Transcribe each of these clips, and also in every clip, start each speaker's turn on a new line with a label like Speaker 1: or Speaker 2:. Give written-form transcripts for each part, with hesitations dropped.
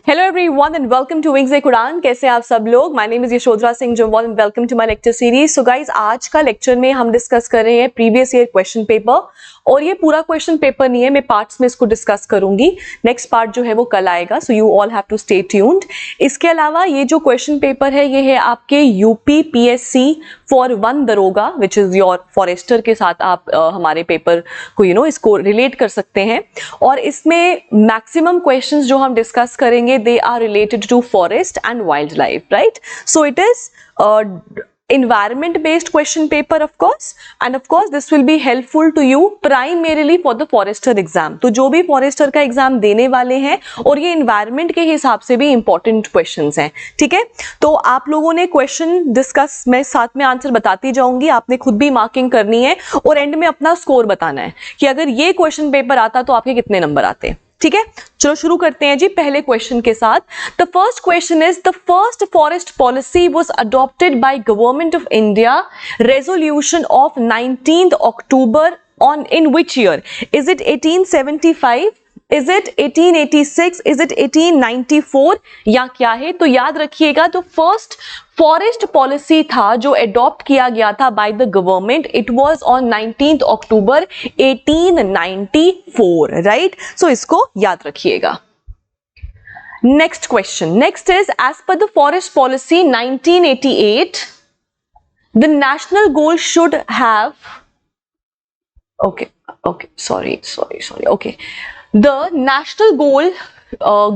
Speaker 1: Hello everyone and welcome to Wings Quran। कैसे आप सब लोग? My name is Yashodhara Singh Jamwal and welcome to my lecture series। So guys, आज का लेक्चर में हम डिस्कस कर रहे हैं प्रीवियस ईयर क्वेश्चन पेपर, और ये पूरा क्वेश्चन पेपर नहीं है, मैं पार्ट्स में इसको डिस्कस करूंगी। नेक्स्ट पार्ट जो है वो कल आएगा, so you all have to stay tuned. इसके अलावा ये जो क्वेश्चन पेपर है ये है आपके यूपी पीएससी फॉर 1 दरोगा विच इज योर फॉरेस्टर के साथ आप हमारे पेपर को इसको रिलेट कर सकते हैं। और इसमें मैक्सिमम क्वेश्चंस जो हम डिस्कस करेंगे they are related to forest and wildlife, right? So it is environment based question paper of course, and of course this will be helpful to you primarily for the forester exam। तो जो भी forester का exam देने वाले हैं, और ये environment के हिसाब से भी important questions हैं, ठीक है? तो आप लोगों ने क्वेश्चन डिस्कस, मैं साथ में आंसर बताती जाऊंगी, आपने खुद भी मार्किंग करनी है और एंड में अपना स्कोर बताना है कि अगर ये क्वेश्चन पेपर आता तो आपके कितने नंबर आते। ठीक है, चलो शुरू करते हैं जी पहले क्वेश्चन के साथ। The first question is the first forest policy was adopted by government of India, resolution of 19th October on in which year? Is it 1875, is it 1886, is it 1894 या क्या है? तो याद रखिएगा, तो फर्स्ट फॉरेस्ट पॉलिसी था जो adopt किया गया था by the government, it was on 19th October 1894, right? So इसको याद रखिएगा। Next question, next is as per the forest policy 1988 the national goal should have, okay, the national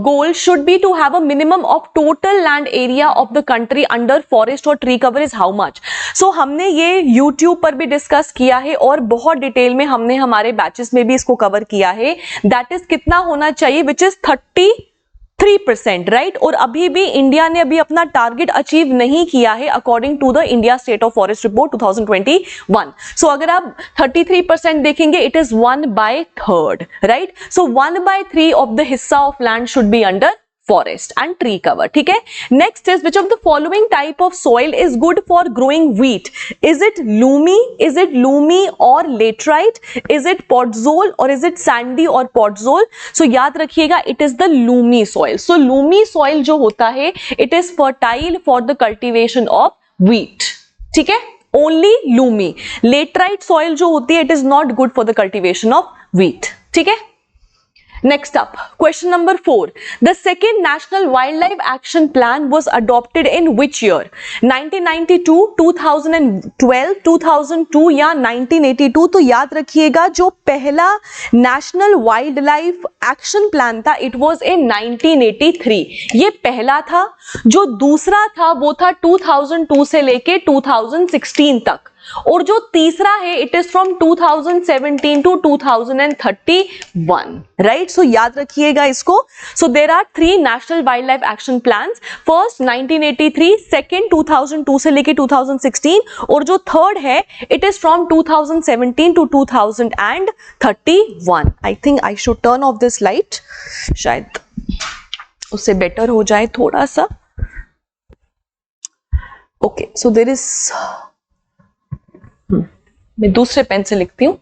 Speaker 1: goal should be to have a minimum of total land area of the country under forest or tree cover is how much? So हमने ये YouTube पर भी discuss किया है और बहुत detail में हमने हमारे बैचेस में भी इसको कवर किया है। दैट इज कितना होना चाहिए, विच इज 33%, राइट? और अभी भी इंडिया ने अभी अपना टारगेट अचीव नहीं किया है according to the India state of forest report 2021। So अगर आप 33% देखेंगे, it is 1/3, right? So 1/3 of the हिस्सा of land should be under forest and tree cover, ठीक है? Next is which of the following type of soil is good for growing wheat? Is it loamy or laterite? Is it podzol or is it sandy or podzol? So याद रखिएगा, it is the loamy soil। So loamy soil जो होता है, it is fertile for the cultivation of wheat, ठीक है? Only loamy। laterite soil जो होती है, it is not good for the cultivation of wheat, ठीक है? Next up, question number 4. The second National Wildlife Action Plan was adopted in which year? 1992, 2012, 2002 या 1982? तो याद रखिएगा, जो पहला national wildlife action plan था, इट वॉज इन 1983। ये पहला था। जो दूसरा था वो था 2002 से लेके 2016 तक, और जो तीसरा है it is from 2017 to 2031, right? So याद रखिएगा इसको। So there are 3 national wildlife action plans. First 1983, second 2002 से लेके 2016, और जो थर्ड है it is from 2017 to 2031। I think I should turn off this light, शायद उससे बेटर हो जाए थोड़ा सा। ओके, सो देयर इज, मैं दूसरे पेन से लिखती हूँ।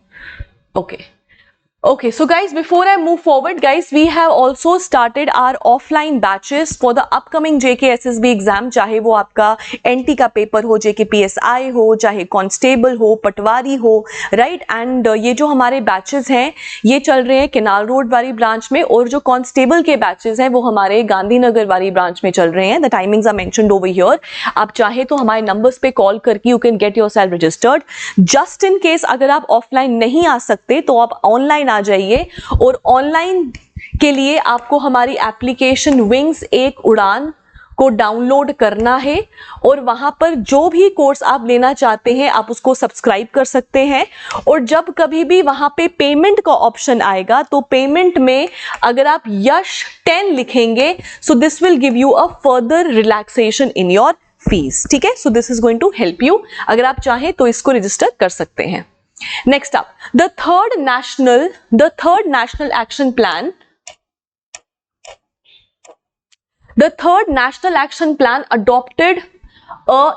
Speaker 1: Okay, so guys, before I move forward, guys, we have also started our offline batches for the upcoming JKSSB exam। चाहे वो आपका NT का पेपर हो, JKPSI हो, चाहे कांस्टेबल हो, पटवारी हो, राइट? एंड ये जो हमारे बैचेस हैं ये चल रहे हैं केनाल रोड वाली ब्रांच में, और जो कांस्टेबल के बैचेस हैं वो हमारे गांधीनगर वाली ब्रांच में चल रहे हैं। The timings are mentioned over here. आप चाहे तो हमारे नंबर्स पे कॉल करके you can get yourself registered. Just in case अगर आप ऑफलाइन नहीं आ सकते तो आप ऑनलाइन आ जाइए, और ऑनलाइन के लिए आपको हमारी एप्लीकेशन विंग्स एक उड़ान को डाउनलोड करना है, और वहां पर जो भी कोर्स आप लेना चाहते हैं आप उसको सब्सक्राइब कर सकते हैं। और जब कभी भी वहां पे पेमेंट का ऑप्शन आएगा तो पेमेंट में अगर आप यश 10 लिखेंगे, so this will give you a further relaxation in your fees, ठीक है? So this is going to help you. अगर आप चाहें तो इसको रजिस्टर कर सकते हैं। Next up, the third national action plan. The third national action plan adopted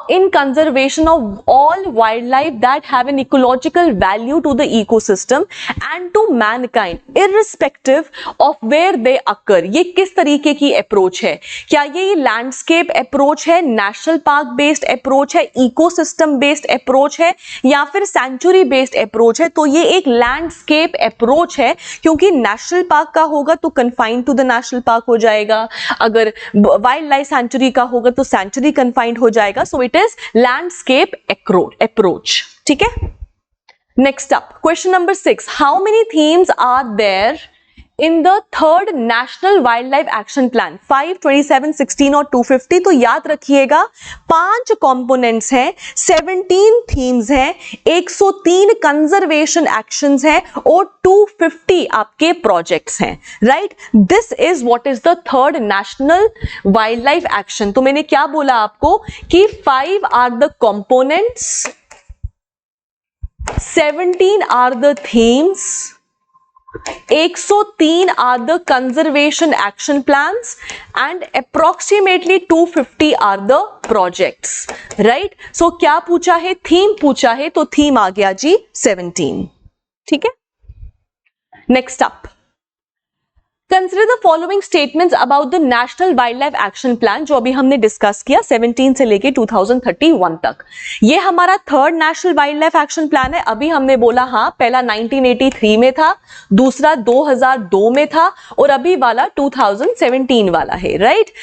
Speaker 1: in conservation of all wildlife that have an ecological value to the ecosystem and to mankind irrespective of where they occur. ये किस तरीके की approach है? क्या ये landscape approach है, national park based approach है, ecosystem based approach है, या फिर सेंचुरी बेस्ड अप्रोच है? तो ये एक लैंडस्केप अप्रोच है, क्योंकि नेशनल पार्क का होगा तो confined to the national park हो जाएगा, अगर वाइल्ड लाइफ सेंचुरी का होगा तो सेंचुरी कन्फाइंड हो जाएगा. So it is landscape approach. ठीक है. Next up, question number 6. How many themes are there in the third national wildlife action plan? 5, 27, 16 और 250. तो याद रखिएगा 5 कंपोनेंट्स हैं, 17 थीम्स हैं, 103 कंजर्वेशन एक्शंस हैं और 250 आपके प्रोजेक्ट्स हैं. Right, this is what is the third national wildlife action. तो मैंने क्या बोला आपको कि 5 are the components, 17 are the themes, 103 are the conservation action plans and approximately 250 are the projects. Right? So क्या पूछा है? थीम पूछा है, तो थीम आ गया जी 17. ठीक है. Next up, consider the following statements about the national wildlife action plan, जो अभी हमने डिस्कस किया 17 से लेके 2031 तक. ये हमारा third national wildlife action plan है. अभी हमने बोला हाँ, पहला 1983 में था, दूसरा 2002 में था और अभी वाला 2017 वाला है. राइट.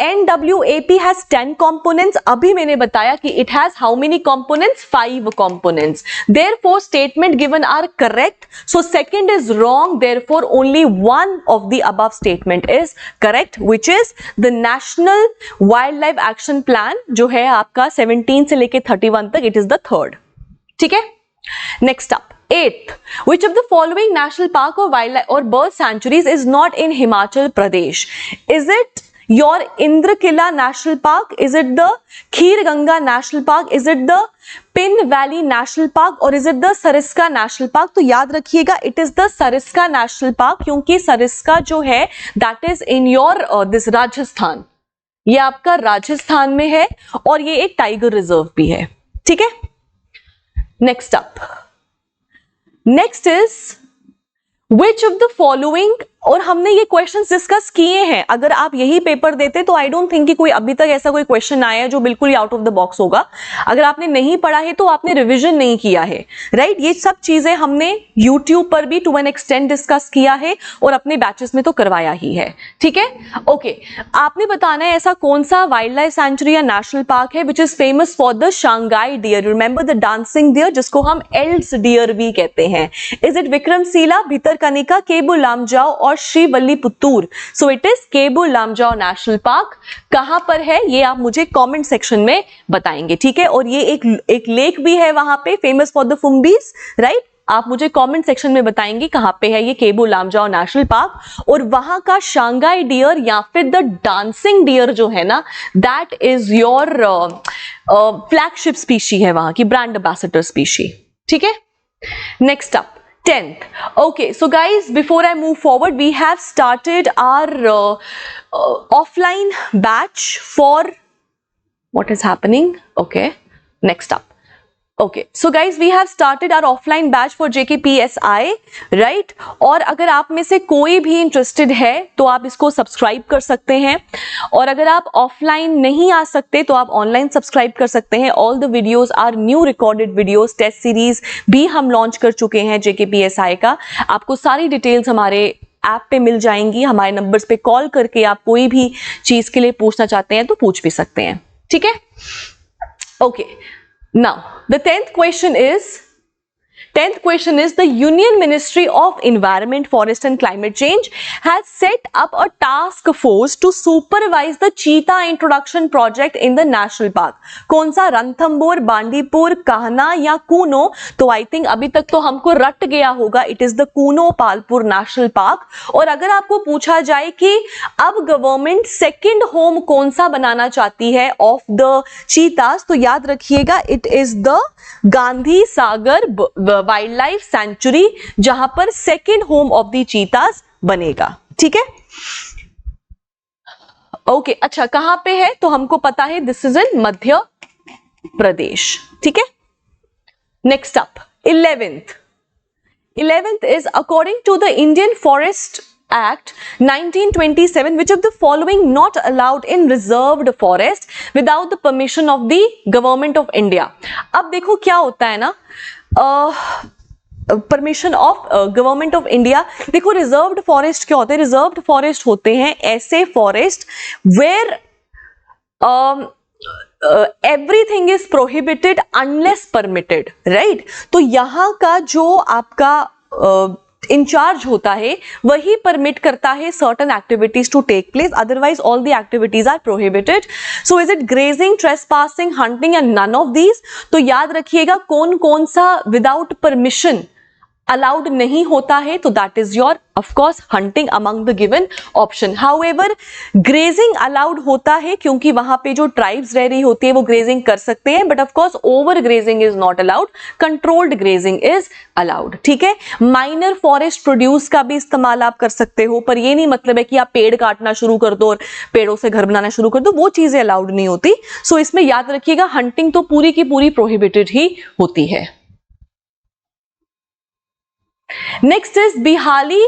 Speaker 1: NWAP has 10 components. अभी मैंने बताया कि it has how many components? 5 components. Therefore, statement given are correct. So second is wrong. Therefore, only one of the above statement is correct, which is the National Wildlife Action Plan, जो है आपका 17 से लेके 31 तक. It is the third. ठीक है. Next up. 8th, which of the following national park or wildlife or bird sanctuaries is not in Himachal Pradesh? Is it your Indra Kila National Park? Is it the Kheer Ganga National Park? Is it the Pin Valley National Park? or is it the Sariska National Park? तो याद रखिएगा it is the Sariska National Park, क्योंकि सरिस्का जो है that is in your this Rajasthan, ये आपका राजस्थान में है और ये एक टाइगर रिजर्व भी है. ठीक है. Next up, next is which of the following, और हमने ये क्वेश्चंस डिस्कस किए हैं. अगर आप यही पेपर देते तो आई डोंट थिंक कि कोई अभी तक ऐसा कोई क्वेश्चन आया है जो बिल्कुल ही आउट ऑफ द बॉक्स होगा. अगर आपने नहीं पढ़ा है तो आपने रिवीजन नहीं किया है. राइट. ये सब चीजें हमने यूट्यूब पर भी टू एन एक्सटेंट डिस्कस किया है और अपने बैचेस में तो करवाया ही है. ठीक है. ओके. आपने बताना है ऐसा कौन सा वाइल्ड लाइफ सेंचुरी या नेशनल पार्क है which is famous for the Sangai deer. Remember the dancing deer, जिसको हम एल्स डियर भी कहते हैं. इज इट विक्रमशिला, भितरकनिका, केबुल लामजाओ और Srivilliputhur? So it is Keibul Lamjao national park. कहां पर है ये आप मुझे कमेंट सेक्शन में बताएंगे. ठीक है. और ये एक लेक भी है वहां पे, फेमस फॉर द फुम्बीज. राइट. आप मुझे कमेंट सेक्शन में बताएंगे कहां पे है ये केबुल लामजाओ नेशनल पार्क. और वहां का शांघाई डियर या फिर द डांसिंग डियर जो है ना, that is your flagship species है, वहां की ब्रांड एम्बेसडर स्पीशी. ठीक है. Next up, 10th. Okay, so guys, before I move forward, we have started our offline batch for what is happening. Okay, next up. Okay, so guys, we have started our offline batch for JKPSI, right? और अगर आप में से कोई भी interested है तो आप इसको सब्सक्राइब कर सकते हैं, और अगर आप ऑफलाइन नहीं आ सकते तो आप ऑनलाइन सब्सक्राइब कर सकते हैं. All the videos are new recorded videos. Test series भी हम लॉन्च कर चुके हैं JKPSI का. आपको सारी डिटेल्स हमारे ऐप पे मिल जाएंगी. हमारे नंबर्स पे कॉल करके आप कोई भी चीज के लिए पूछना चाहते हैं तो पूछ भी सकते हैं. ठीक है. Okay. Now, the 10th question is the Union Ministry of Environment, Forest and Climate Change has set up a task force to supervise the cheetah introduction project in the national park. कौन सा? रणथंभौर, बांदीपुर, कान्हा या कूनो? तो I think अभी तक तो हमको रट गया होगा. It is the Kuno Palpur national park. और अगर आपको पूछा जाए कि अब गवर्नमेंट सेकेंड होम कौन सा बनाना चाहती है ऑफ द चीतास, तो याद रखिएगा it is the Gandhi Sagar wild life sanctuary, जहां पर सेकेंड होम ऑफ द चीतास बनेगा. ठीक है. ओके अच्छा, कहां पे है तो हमको पता है, this is in Madhya Pradesh, ठीक है। Next up 11th is according to the Indian Forest Act 1927, which of the following not allowed in reserved forest without the permission of the government of India? अब देखो क्या होता है ना, permission of government of India. देखो reserved forest क्या होते हैं, रिजर्व्ड फॉरेस्ट होते हैं ऐसे forest where everything is prohibited unless permitted, right. तो यहां का जो आपका इंचार्ज होता है वही परमिट करता है certain activities to take place, otherwise all the activities are prohibited. So is it grazing, trespassing, hunting and none of these? तो याद रखिएगा कौन कौन सा विदाउट परमिशन अलाउड नहीं होता है, तो that is your of course hunting among the given option. However grazing allowed होता है क्योंकि वहां पे जो ट्राइब्स रह रही होती है वो ग्रेजिंग कर सकते हैं, but of course over grazing is not allowed, controlled grazing is allowed, ठीक है। माइनर फॉरेस्ट प्रोड्यूस का भी इस्तेमाल आप कर सकते हो, पर ये नहीं मतलब है कि आप पेड़ काटना शुरू कर दो और पेड़ों से घर बनाना शुरू कर दो, वो चीजें अलाउड नहीं होती। सो इसमें याद रखिएगा हंटिंग तो पूरी की पूरी प्रोहिबिटेड ही होती है। Next is Bihali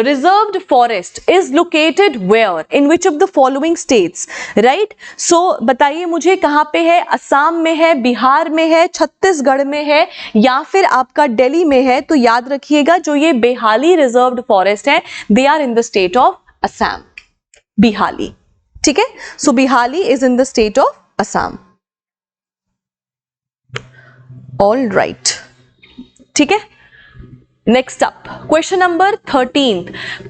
Speaker 1: reserved forest is located where, in which of the following states, right? So बताइए मुझे कहां पे है, असम में है, बिहार में है, छत्तीसगढ़ में है या फिर आपका दिल्ली में है? तो याद रखिएगा जो ये बेहाली रिजर्व्ड फॉरेस्ट है they are in the state of Assam, Behali, ठीक है। So Behali is in the state of Assam, all right, ठीक है। Next up, question number 13.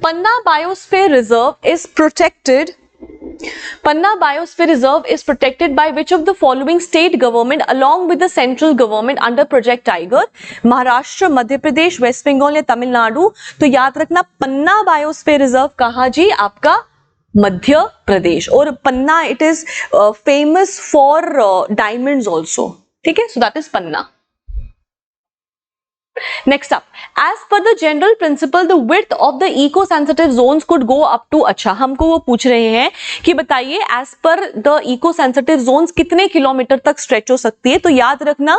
Speaker 1: Panna Biosphere Reserve is protected. Panna Biosphere Reserve is protected by which of the following state government along with the central government under Project Tiger? Maharashtra, Madhya Pradesh, West Bengal या तमिलनाडु? तो याद रखना पन्ना biosphere reserve कहाँ जी, आपका मध्य प्रदेश। और Panna it is famous for diamonds also, ठीक है। So that is Panna. Next up, as per the general principle, the width of the eco-sensitive zones could go up to, अच्छा हमको वो पूछ रहे हैं कि बताइए as per the eco-sensitive zones कितने किलोमीटर तक स्ट्रेच हो सकती है? तो याद रखना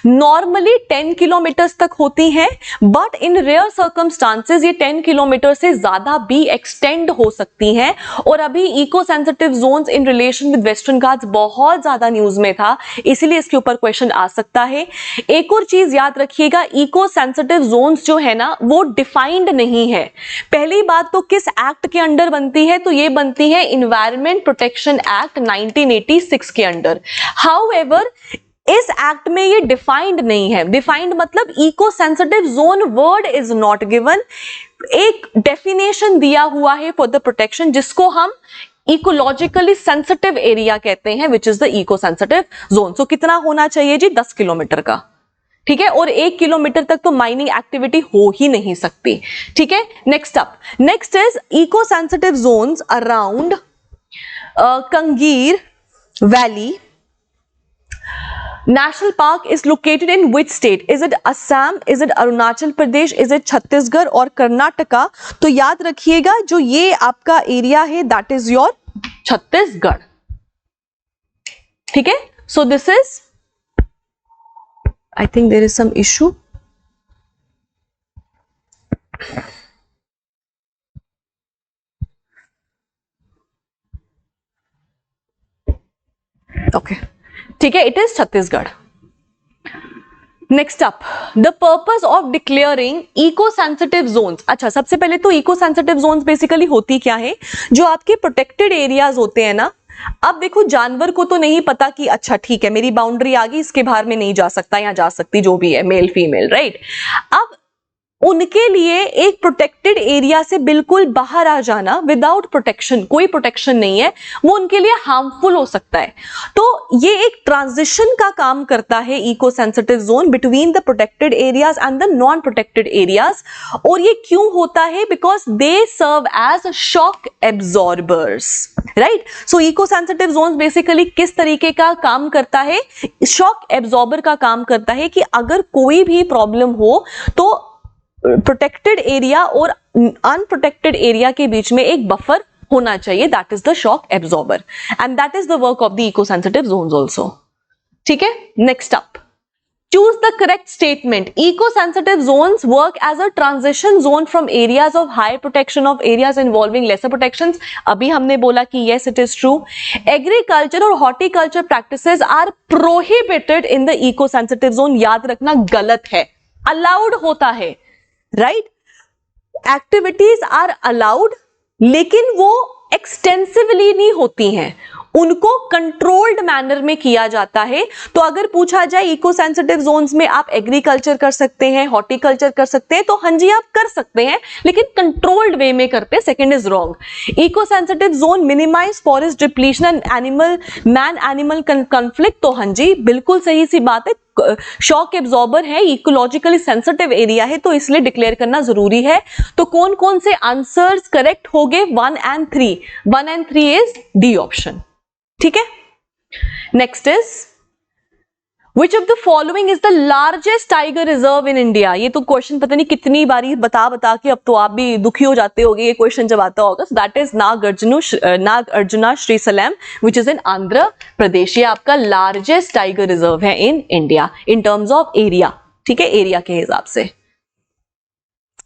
Speaker 1: नॉर्मली 10 किलोमीटर तक होती है, बट इन रेयर सर्कमस्टांसेस ये 10 किलोमीटर से ज्यादा भी एक्सटेंड हो सकती हैं। और अभी eco sensitive zones in relation with western Ghats बहुत ज्यादा न्यूज में था, इसीलिए इसके ऊपर क्वेश्चन आ सकता है। एक और चीज याद रखिएगा, इको सेंसिटिव जोन्स जो है ना वो डिफाइंड नहीं है। पहली बात तो किस एक्ट के अंडर बनती है, तो ये बनती है एनवायरनमेंट प्रोटेक्शन एक्ट 1986 के अंडर। हाउएवर इस एक्ट में ये डिफाइंड नहीं है। डिफाइंड मतलब eco sensitive zone word is not given, एक डेफिनेशन दिया हुआ है फॉर द प्रोटेक्शन जिसको हम इकोलॉजिकली सेंसिटिव एरिया कहते हैं, which is the eco sensitive zone. So कितना होना चाहिए जी, 10 किलोमीटर का, ठीक है। और 1 किलोमीटर तक तो माइनिंग एक्टिविटी हो ही नहीं सकती, ठीक है। Next up, next is eco sensitive zones around Kanger valley national park is located in which state? Is it Assam, is it Arunachal Pradesh, is it Chhattisgarh और कर्नाटका? तो याद रखिएगा जो ये आपका एरिया है दैट इज योर छत्तीसगढ़, ठीक है। So this is, I think there is some issue. Okay, ठीक है, it is Chhattisgarh. Next up, the purpose of declaring eco sensitive zones. अच्छा सबसे पहले तो इको सेंसिटिव जोन्स बेसिकली होती क्या है, जो आपके प्रोटेक्टेड एरियाज होते हैं ना। अब देखो जानवर को तो नहीं पता कि अच्छा ठीक है मेरी बाउंड्री आ गई, इसके बाहर में नहीं जा सकता या जा सकती, जो भी है मेल फीमेल, राइट। अब उनके लिए एक प्रोटेक्टेड एरिया से बिल्कुल बाहर आ जाना विदाउट प्रोटेक्शन, कोई प्रोटेक्शन नहीं है, वो उनके लिए हार्मफुल हो सकता है। तो ये एक ट्रांजिशन का काम करता है eco sensitive zone between the protected areas and the non protected areas. और ये क्यों होता है? Because they serve as shock absorbers, right. So eco sensitive zone basically किस तरीके का काम करता है? शॉक एब्जॉर्बर का काम करता है कि अगर कोई भी प्रॉब्लम हो तो प्रोटेक्टेड एरिया और अनप्रोटेक्टेड एरिया के बीच में एक बफर होना चाहिए, that is the shock absorber and that is the work of the eco sensitive zones also. ठीक है, नेक्स्ट अप, choose the correct statement. Eco-sensitive zones work as a transition zone from areas of high protection of areas involving lesser protections. अभी हमने बोला कि yes it is true. Agriculture और horticulture practices are prohibited in the eco-sensitive zone. याद रखना गलत है, allowed होता है, right? Activities are allowed, लेकिन वो एक्सटेंसिवली नहीं होती हैं, उनको कंट्रोल्ड मैनर में किया जाता है। तो अगर पूछा जाए इको सेंसिटिव जोन्स में आप एग्रीकल्चर कर सकते हैं, हॉर्टिकल्चर कर सकते हैं, तो हाँ जी आप कर सकते हैं, लेकिन कंट्रोल्ड वे में करते। Second is wrong. Eco sensitive zone minimize forest depletion and animal man animal conflict, तो हाँ जी बिल्कुल सही सी बात है। शॉक एब्जॉर्बर है, इकोलॉजिकली सेंसिटिव एरिया है, तो इसलिए डिक्लेयर करना जरूरी है। तो कौन कौन से आंसर्स करेक्ट हो गए? 1 and 3। 1 and 3 is D option. ठीक है, next is which of the following is the largest tiger reserve in India? ये तो क्वेश्चन पता नहीं कितनी बारी बता के अब तो आप भी दुखी हो जाते होगे ये क्वेश्चन जब आता होगा। So that is Nagarjuna Srisailam which is in Andhra Pradesh. ये आपका लार्जेस्ट टाइगर रिजर्व है in India in terms of area. ठीक है, एरिया के हिसाब से।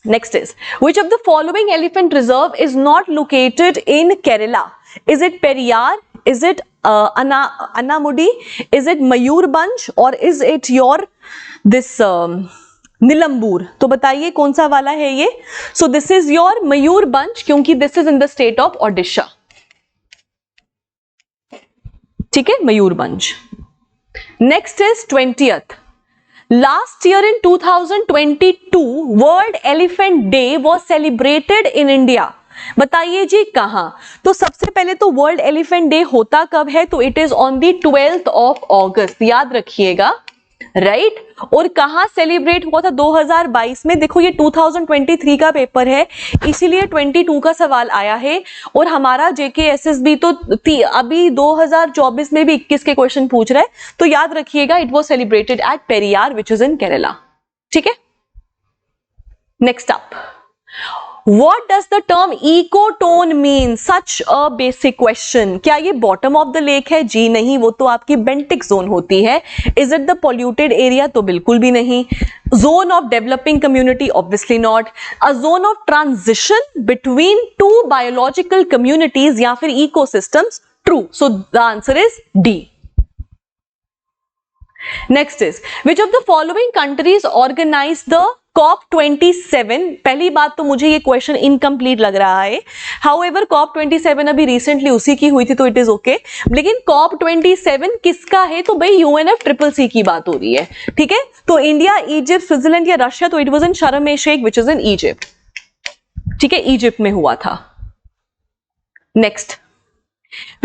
Speaker 1: Next is which of the following elephant reserve is not located in Kerala? Is it Periyar? Is it Anamudi? Is it Mayurbhanj? Or is it your this Nilambur? तो बताइए कौन सा वाला है ये? So this is your Mayurbhanj क्योंकि this is in the state of Odisha. ठीक है, Mayurbhanj. Next is 20th. Last year in 2022, World Elephant Day was celebrated in India. बताइए जी कहां? तो सबसे पहले तो वर्ल्ड एलिफेंट डे होता कब है? तो it is on the 12th of August, याद रखिएगा, राइट? और कहां सेलिब्रेट हुआ था? 2022 में। देखो ये 2023 का पेपर है, इसीलिए 22 का सवाल आया है। और हमारा JKSSB तो अभी 2024 में भी 21 के क्वेश्चन पूछ रहा है, तो याद रखिएगा it was celebrated at Periyar which is in Kerala. ठीक है, next up, What does the term ecotone mean? Such a basic question. क्या ये bottom of the lake है? जी नहीं, वो तो आपकी बेंटिक जोन होती है। Is it the polluted area? तो बिल्कुल भी नहीं। Zone of developing community? Obviously not. A zone of transition between two biological communities या फिर ecosystems? True. So the answer is D. Next is which of the following countries organize the COP27? पहली बात तो मुझे ये question incomplete लग रहा है। However, COP27 अभी रिसेंटली उसी की हुई थी तो इट इज ओके, लेकिन COP27 किसका है? तो भाई UNFCCC की बात हो रही है। ठीक है, तो इंडिया, इजिप्ट, स्विट्जरलैंड या रशिया? तो it was in Sharm el Sheikh which is in Egypt. ठीक है, इजिप्ट में हुआ था। Next,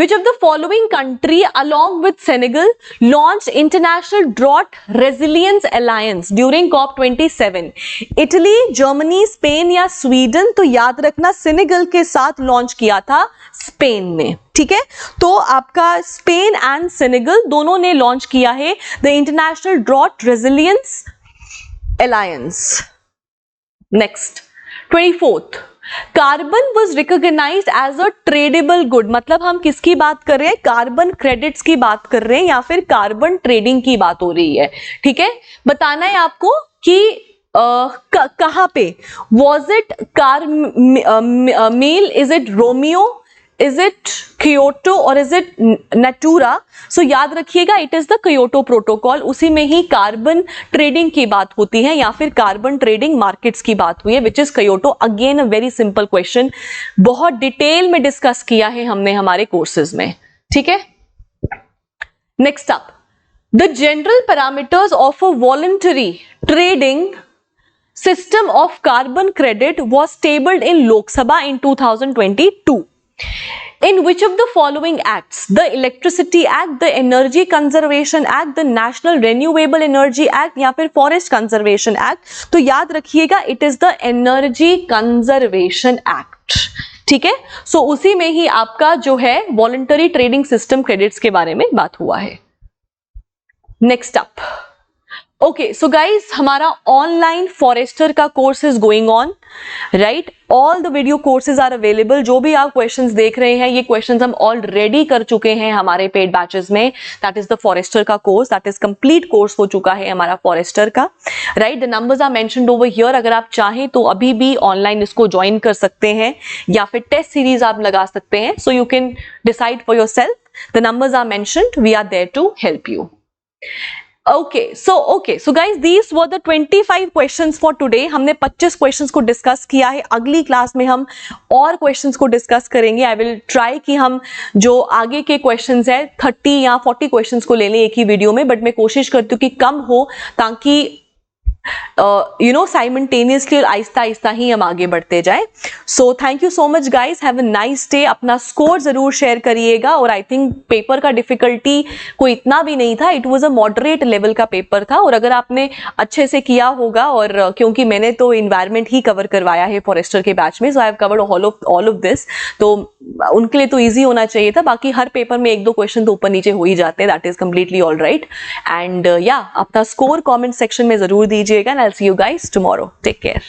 Speaker 1: which of the following country along with Senegal launched International Drought Resilience Alliance during COP27? Italy, Germany, Spain या Sweden? तो याद रखना Senegal के साथ लॉन्च किया था स्पेन ने। ठीक है, तो आपका स्पेन एंड सेनेगल दोनों ने लॉन्च किया है the international drought resilience alliance. Next, 24th, carbon was recognised as a tradable good. मतलब हम किसकी बात कर रहे हैं? कार्बन क्रेडिट्स की बात कर रहे हैं या फिर कार्बन ट्रेडिंग की बात हो रही है। ठीक है, बताना है आपको कि कहां पे was it meal, is it Romeo, is it Kyoto और इज इट नेटूरा? सो याद रखिएगा it is the Kyoto protocol. उसी में ही कार्बन ट्रेडिंग की बात होती है या फिर कार्बन ट्रेडिंग मार्केट्स की बात हुई है which is Kyoto. Again a very simple question, बहुत डिटेल में डिस्कस किया है हमने हमारे कोर्सेज में। ठीक है, next up, the general parameters of a voluntary trading system of carbon credit was tabled in Lok Sabha in 2022. In which of the following acts? The Electricity Act, the Energy Conservation Act, the National Renewable Energy Act या फिर Forest Conservation Act? तो याद रखिएगा it is the Energy Conservation Act. ठीक है, सो उसी में ही आपका जो है वॉलंटरी ट्रेडिंग सिस्टम क्रेडिट्स के बारे में बात हुआ है। Next up, okay so guys, हमारा ऑनलाइन फॉरेस्टर का course is going on, right? All the video courses are available. जो भी आप क्वेश्चंस देख रहे हैं, ये क्वेश्चंस हम ऑलरेडी कर चुके हैं हमारे पेड बैचेस में. दैट इज द फॉरेस्टर का course, that is complete course हो चुका है हमारा फॉरेस्टर का, right? The numbers are mentioned over here. अगर आप चाहें तो अभी भी ऑनलाइन इसको ज्वाइन कर सकते हैं या फिर टेस्ट सीरीज आप लगा सकते हैं. So you can decide for yourself. The numbers are mentioned, we are there to help you. Okay, so guys, these were the 25 questions for today. हमने 25 questions को डिस्कस किया है. अगली क्लास में हम और questions को डिस्कस करेंगे. आई विल ट्राई कि हम जो आगे के questions है 30 या 40 questions को ले लें एक ही वीडियो में, बट मैं कोशिश करती हूँ कि कम हो, ताकि साइमल्टेनियसली और आहिस्ता आहिस्ता ही हम आगे बढ़ते जाए. So thank you so much guys, have a nice day. अपना स्कोर जरूर शेयर करिएगा. और आई थिंक पेपर का डिफिकल्टी कोई इतना भी नहीं था, it was a moderate level का पेपर था. और अगर आपने अच्छे से किया होगा, और क्योंकि मैंने तो इन्वायरमेंट ही कवर करवाया है फॉरेस्टर के बैच में, so I have covered all of this, तो उनके लिए तो ईजी होना चाहिए था. बाकी हर पेपर में एक दो क्वेश्चन तो ऊपर नीचे हो ही जाते हैं, that is completely all right. And या अपना स्कोर कॉमेंट सेक्शन में जरूर दीजिएगा. And I will see you guys tomorrow. Take care.